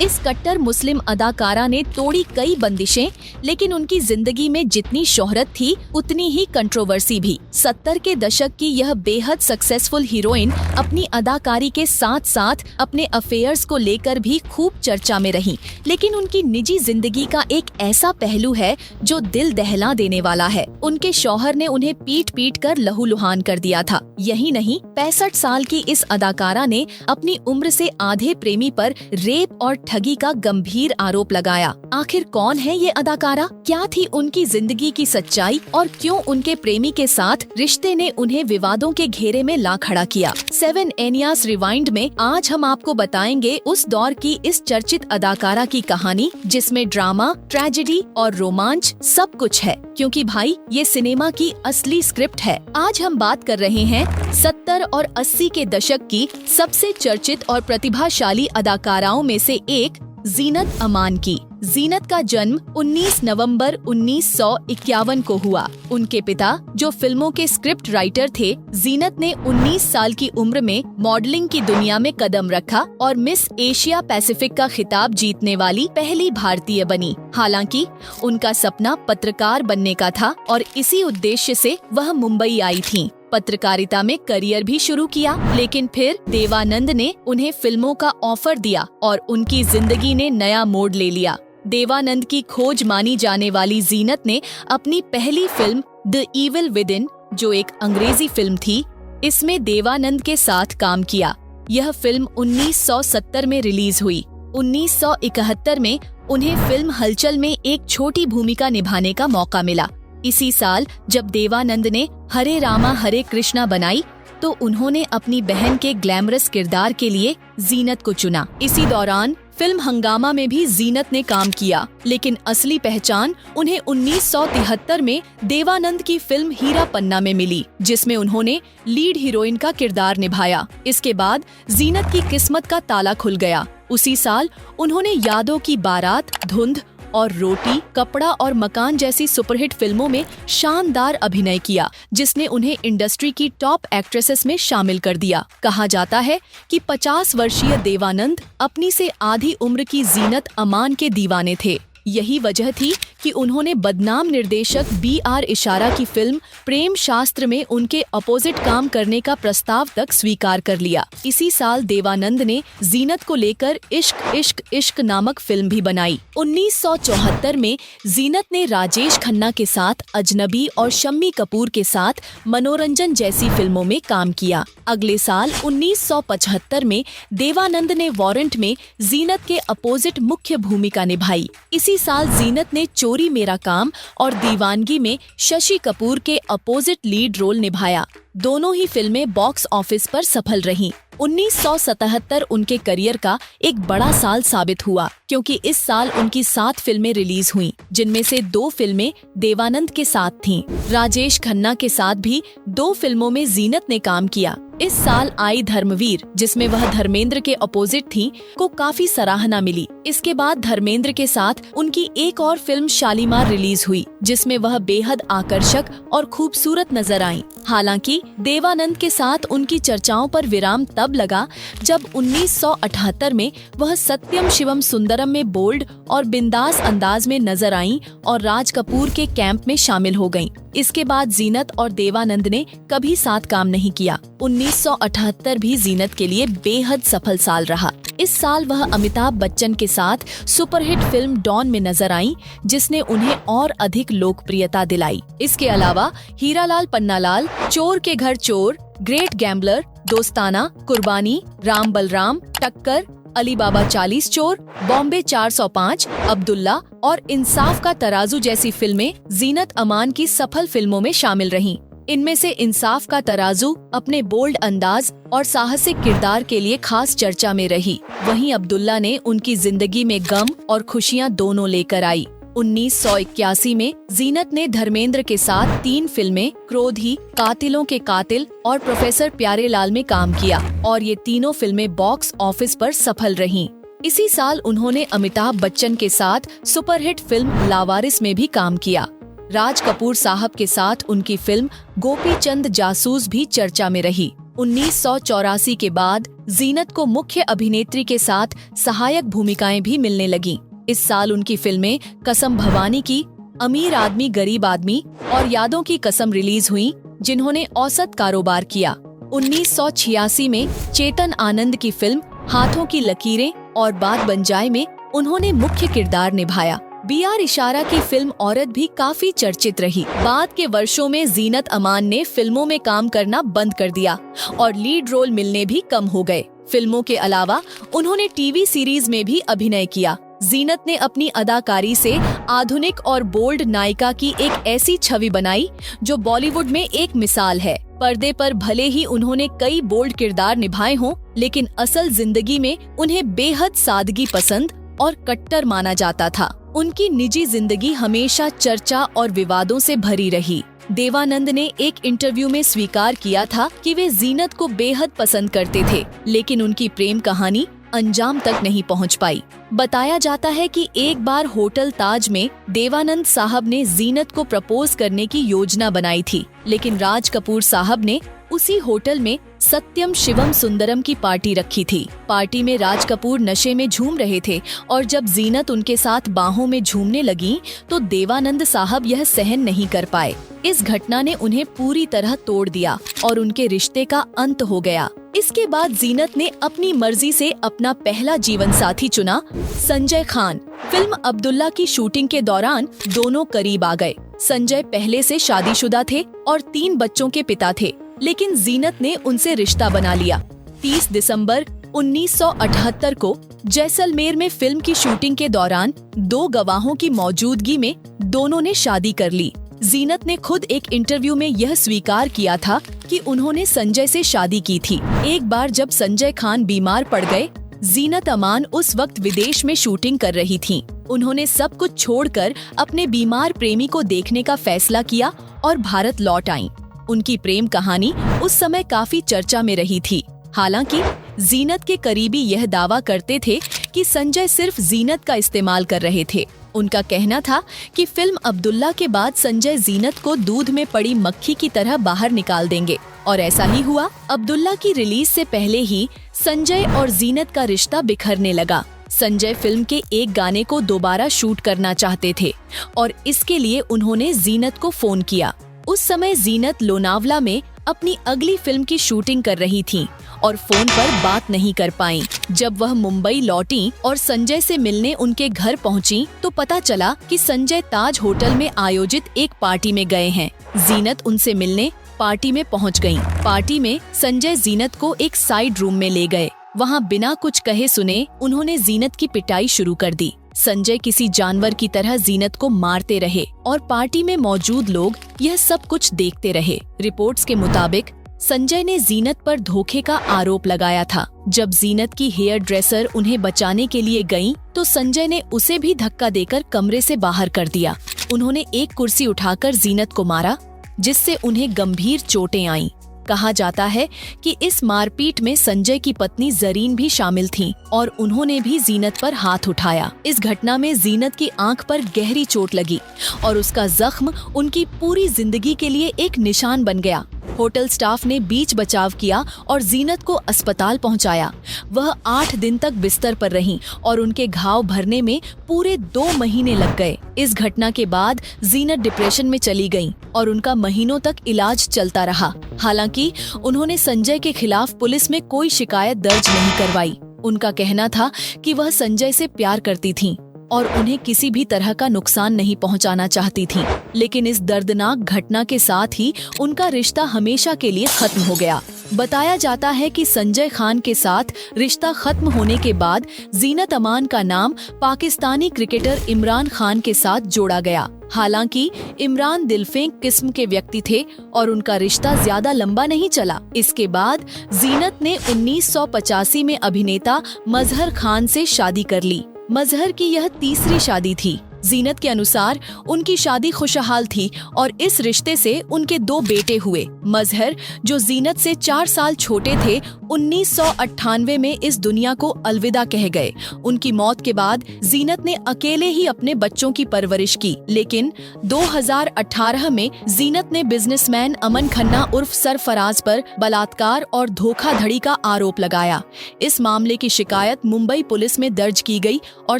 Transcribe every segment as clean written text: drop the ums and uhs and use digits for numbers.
इस कट्टर मुस्लिम अदाकारा ने तोड़ी कई बंदिशें, लेकिन उनकी जिंदगी में जितनी शोहरत थी उतनी ही कंट्रोवर्सी भी। 70 के दशक की यह बेहद सक्सेसफुल हीरोइन अपनी अदाकारी के साथ साथ अपने अफेयर्स को लेकर भी खूब चर्चा में रही, लेकिन उनकी निजी जिंदगी का एक ऐसा पहलू है जो दिल दहला देने वाला है। उनके शौहर ने उन्हें पीट पीट कर लहूलुहान कर दिया था। यही नहीं, 65 साल की इस अदाकारा ने अपनी उम्र से आधे प्रेमी पर रेप और ठगी का गंभीर आरोप लगाया। आखिर कौन है ये अदाकारा, क्या थी उनकी जिंदगी की सच्चाई और क्यों उनके प्रेमी के साथ रिश्ते ने उन्हें विवादों के घेरे में ला खड़ा किया? 7 एनियास रिवाइंड में आज हम आपको बताएंगे उस दौर की इस चर्चित अदाकारा की कहानी, जिसमें ड्रामा, ट्रेजेडी और रोमांच सब कुछ है, क्योंकि भाई ये सिनेमा की असली स्क्रिप्ट है। आज हम बात कर रहे हैं 70 और 80 के दशक की सबसे चर्चित और प्रतिभाशाली अदाकाराओं में से एक जीनत अमान की। जीनत का जन्म 19 नवंबर 1951 को हुआ। उनके पिता, जो फिल्मों के स्क्रिप्ट राइटर थे, जीनत ने 19 साल की उम्र में मॉडलिंग की दुनिया में कदम रखा और मिस एशिया पैसिफिक का खिताब जीतने वाली पहली भारतीय बनी। हालांकि उनका सपना पत्रकार बनने का था और इसी उद्देश्य से वह मुंबई आई थीं। पत्रकारिता में करियर भी शुरू किया, लेकिन फिर देवानंद ने उन्हें फिल्मों का ऑफर दिया और उनकी जिंदगी ने नया मोड़ ले लिया। देवानंद की खोज मानी जाने वाली जीनत ने अपनी पहली फिल्म द इविल विदिन, जो एक अंग्रेजी फिल्म थी, इसमें देवानंद के साथ काम किया। यह फिल्म 1970 में रिलीज हुई। 1971 में उन्हें फिल्म हलचल में एक छोटी भूमिका निभाने का मौका मिला। इसी साल जब देवानंद ने हरे रामा हरे कृष्णा बनाई, तो उन्होंने अपनी बहन के ग्लैमरस किरदार के लिए जीनत को चुना। इसी दौरान फिल्म हंगामा में भी जीनत ने काम किया, लेकिन असली पहचान उन्हें 1973 में देवानंद की फिल्म हीरा पन्ना में मिली, जिसमें उन्होंने लीड हीरोइन का किरदार निभाया। इसके बाद जीनत की किस्मत का ताला खुल गया। उसी साल उन्होंने यादों की बारात, धुंध और रोटी, कपड़ा और मकान जैसी सुपरहिट फिल्मों में शानदार अभिनय किया, जिसने उन्हें इंडस्ट्री की टॉप एक्ट्रेसेस में शामिल कर दिया। कहा जाता है कि 50 वर्षीय देवानंद अपनी से आधी उम्र की जीनत अमान के दीवाने थे। यही वजह थी कि उन्होंने बदनाम निर्देशक BR इशारा की फिल्म प्रेम शास्त्र में उनके अपोजिट काम करने का प्रस्ताव तक स्वीकार कर लिया। इसी साल देवानंद ने जीनत को लेकर इश्क इश्क इश्क नामक फिल्म भी बनाई। 1974 में जीनत ने राजेश खन्ना के साथ अजनबी और शम्मी कपूर के साथ मनोरंजन जैसी फिल्मों में काम किया। अगले साल 1975 में देवानंद ने वारंट में जीनत के अपोजिट मुख्य भूमिका निभाई। इसी साल जीनत ने चोरी मेरा काम और दीवानगी में शशि कपूर के अपोजिट लीड रोल निभाया। दोनों ही फिल्में बॉक्स ऑफिस पर सफल रहीं। 1977 उनके करियर का एक बड़ा साल साबित हुआ, क्योंकि इस साल उनकी 7 फिल्में रिलीज हुईं, जिनमें से 2 फिल्में देवानंद के साथ थीं। राजेश खन्ना के साथ भी 2 फिल्मों में जीनत ने काम किया। इस साल आई धर्मवीर, जिसमें वह धर्मेंद्र के अपोजिट थीं, को काफी सराहना मिली। इसके बाद धर्मेंद्र के साथ उनकी एक और फिल्म शालीमार रिलीज हुई, जिसमें वह बेहद आकर्षक और खूबसूरत नजर आईं। हालांकि देवानंद के साथ उनकी चर्चाओं पर विराम तब लगा जब 1978 में वह सत्यम शिवम सुंदरम में बोल्ड और बिंदास अंदाज में नजर आईं और राज कपूर के कैंप में शामिल हो गईं। इसके बाद जीनत और देवानंद ने कभी साथ काम नहीं किया। 1978 भी जीनत के लिए बेहद सफल साल रहा। इस साल वह अमिताभ बच्चन के साथ सुपरहिट फिल्म डॉन में नजर आईं, जिसने उन्हें और अधिक लोकप्रियता दिलाई। इसके अलावा हीरालाल पन्नालाल, चोर के घर चोर, ग्रेट गैम्बलर, दोस्ताना, कुर्बानी, राम बलराम, टक्कर, अली बाबा 40 चोर, बॉम्बे 405, अब्दुल्ला और इंसाफ का तराजू जैसी फिल्में जीनत अमान की सफल फिल्मों में शामिल रहीं। इनमें से इंसाफ का तराजू अपने बोल्ड अंदाज और साहसिक किरदार के लिए खास चर्चा में रही। वहीं अब्दुल्ला ने उनकी जिंदगी में गम और खुशियां दोनों लेकर आई। 1981 में जीनत ने धर्मेंद्र के साथ 3 फिल्में क्रोधी, कातिलों के कातिल और प्रोफेसर प्यारेलाल में काम किया और ये तीनों फिल्में बॉक्स ऑफिस पर सफल रहीं। इसी साल उन्होंने अमिताभ बच्चन के साथ सुपरहिट फिल्म लावारिस में भी काम किया। राज कपूर साहब के साथ उनकी फिल्म गोपीचंद जासूस भी चर्चा में रही। 1984 के बाद जीनत को मुख्य अभिनेत्री के साथ सहायक भूमिकाएं भी मिलने लगीं। इस साल उनकी फिल्में कसम भवानी की, अमीर आदमी गरीब आदमी और यादों की कसम रिलीज हुई, जिन्होंने औसत कारोबार किया। 1986 में चेतन आनंद की फिल्म हाथों की लकीरें और बात बन जाए में उन्होंने मुख्य किरदार निभाया। BR इशारा की फिल्म औरत भी काफी चर्चित रही। बाद के वर्षों में जीनत अमान ने फिल्मों में काम करना बंद कर दिया और लीड रोल मिलने भी कम हो गए। फिल्मों के अलावा उन्होंने टीवी सीरीज में भी अभिनय किया। जीनत ने अपनी अदाकारी से आधुनिक और बोल्ड नायिका की एक ऐसी छवि बनाई जो बॉलीवुड में एक मिसाल है। पर्दे पर भले ही उन्होंने कई बोल्ड किरदार निभाए हों, लेकिन असल जिंदगी में उन्हें बेहद सादगी पसंद और कट्टर माना जाता था। उनकी निजी जिंदगी हमेशा चर्चा और विवादों से भरी रही। देवानंद ने एक इंटरव्यू में स्वीकार किया था कि वे जीनत को बेहद पसंद करते थे, लेकिन उनकी प्रेम कहानी अंजाम तक नहीं पहुंच पाई। बताया जाता है कि एक बार होटल ताज में देवानंद साहब ने जीनत को प्रपोज करने की योजना बनाई थी, लेकिन राज कपूर साहब ने उसी होटल में सत्यम शिवम सुंदरम की पार्टी रखी थी। पार्टी में राज कपूर नशे में झूम रहे थे और जब जीनत उनके साथ बाहों में झूमने लगी तो देवानंद साहब यह सहन नहीं कर पाए। इस घटना ने उन्हें पूरी तरह तोड़ दिया और उनके रिश्ते का अंत हो गया। इसके बाद जीनत ने अपनी मर्जी से अपना पहला जीवन साथी चुना, संजय खान। फिल्म अब्दुल्ला की शूटिंग के दौरान दोनों करीब आ गए। संजय पहले से शादीशुदा थे और 3 बच्चों के पिता थे, लेकिन जीनत ने उनसे रिश्ता बना लिया। 30 दिसंबर 1978 को जैसलमेर में फिल्म की शूटिंग के दौरान 2 गवाहों की मौजूदगी में दोनों ने शादी कर ली। जीनत ने खुद एक इंटरव्यू में यह स्वीकार किया था कि उन्होंने संजय से शादी की थी। एक बार जब संजय खान बीमार पड़ गए, जीनत अमान उस वक्त विदेश में शूटिंग कर रही थीं। उन्होंने सब कुछ छोड़कर अपने बीमार प्रेमी को देखने का फैसला किया और भारत लौट आईं। उनकी प्रेम कहानी उस समय काफी चर्चा में रही थी। हालांकि जीनत के करीबी यह दावा करते थे कि संजय सिर्फ जीनत का इस्तेमाल कर रहे थे। उनका कहना था कि फिल्म अब्दुल्ला के बाद संजय जीनत को दूध में पड़ी मक्खी की तरह बाहर निकाल देंगे, और ऐसा ही हुआ। अब्दुल्ला की रिलीज से पहले ही संजय और जीनत का रिश्ता बिखरने लगा। संजय फिल्म के एक गाने को दोबारा शूट करना चाहते थे और इसके लिए उन्होंने जीनत को फोन किया। उस समय जीनत लोनावला में अपनी अगली फिल्म की शूटिंग कर रही थीं और फोन पर बात नहीं कर पाईं। जब वह मुंबई लौटी और संजय से मिलने उनके घर पहुंची तो पता चला कि संजय ताज होटल में आयोजित एक पार्टी में गए हैं। जीनत उनसे मिलने पार्टी में पहुंच गईं। पार्टी में संजय जीनत को एक साइड रूम में ले गए। वहां बिना कुछ कहे सुने उन्होंने जीनत की पिटाई शुरू कर दी। संजय किसी जानवर की तरह जीनत को मारते रहे और पार्टी में मौजूद लोग यह सब कुछ देखते रहे। रिपोर्ट्स के मुताबिक संजय ने जीनत पर धोखे का आरोप लगाया था। जब जीनत की हेयर ड्रेसर उन्हें बचाने के लिए गईं, तो संजय ने उसे भी धक्का देकर कमरे से बाहर कर दिया। उन्होंने एक कुर्सी उठाकर जीनत को मारा, जिससे उन्हें गंभीर चोटें आईं। कहा जाता है कि इस मारपीट में संजय की पत्नी जरीन भी शामिल थीं और उन्होंने भी जीनत पर हाथ उठाया। इस घटना में जीनत की आंख पर गहरी चोट लगी और उसका जख्म उनकी पूरी जिंदगी के लिए एक निशान बन गया। होटल स्टाफ ने बीच बचाव किया और जीनत को अस्पताल पहुंचाया। वह 8 दिन तक बिस्तर पर रहीं और उनके घाव भरने में पूरे 2 महीने लग गए। इस घटना के बाद जीनत डिप्रेशन में चली गईं और उनका महीनों तक इलाज चलता रहा। हालांकि उन्होंने संजय के खिलाफ पुलिस में कोई शिकायत दर्ज नहीं करवाई। उनका कहना था कि वह संजय से प्यार करती थीं और उन्हें किसी भी तरह का नुकसान नहीं पहुंचाना चाहती थीं। लेकिन इस दर्दनाक घटना के साथ ही उनका रिश्ता हमेशा के लिए खत्म हो गया। बताया जाता है कि संजय खान के साथ रिश्ता खत्म होने के बाद जीनत अमान का नाम पाकिस्तानी क्रिकेटर इमरान खान के साथ जोड़ा गया। हालांकि इमरान दिलफेंक किस्म के व्यक्ति थे और उनका रिश्ता ज्यादा लंबा नहीं चला। इसके बाद जीनत ने 1985 में अभिनेता मजहर खान से शादी कर ली। मजहर की यह तीसरी शादी थी। जीनत के अनुसार उनकी शादी खुशहाल थी और इस रिश्ते से उनके 2 बेटे हुए। मजहर, जो जीनत से 4 साल छोटे थे, 1998 में इस दुनिया को अलविदा कह गए। उनकी मौत के बाद जीनत ने अकेले ही अपने बच्चों की परवरिश की, लेकिन 2018 में जीनत ने बिजनेसमैन अमन खन्ना उर्फ सरफराज पर बलात्कार और धोखाधड़ी का आरोप लगाया। इस मामले की शिकायत मुंबई पुलिस में दर्ज की गई और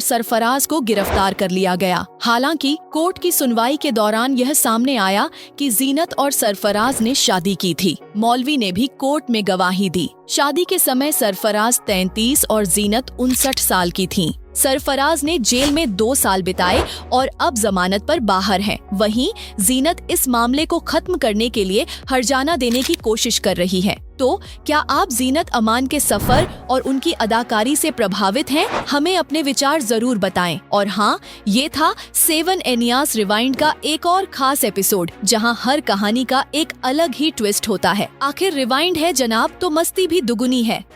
सरफराज को गिरफ्तार कर लिया गया। हालांकि कोर्ट की सुनवाई के दौरान यह सामने आया कि जीनत और सरफराज ने शादी की थी। मौलवी ने भी कोर्ट में गवाही दी। शादी के समय सरफराज 33 और जीनत 59 साल की थीं। सरफराज ने जेल में 2 साल बिताए और अब जमानत पर बाहर हैं। वहीं जीनत इस मामले को खत्म करने के लिए हर्जाना देने की कोशिश कर रही है। तो क्या आप जीनत अमान के सफर और उनकी अदाकारी से प्रभावित हैं? हमें अपने विचार जरूर बताएं। और हाँ, ये था 7 एनियास रिवाइंड का एक और खास एपिसोड, जहां हर कहानी का एक अलग ही ट्विस्ट होता है। आखिर रिवाइंड है जनाब, तो मस्ती भी दुगुनी है।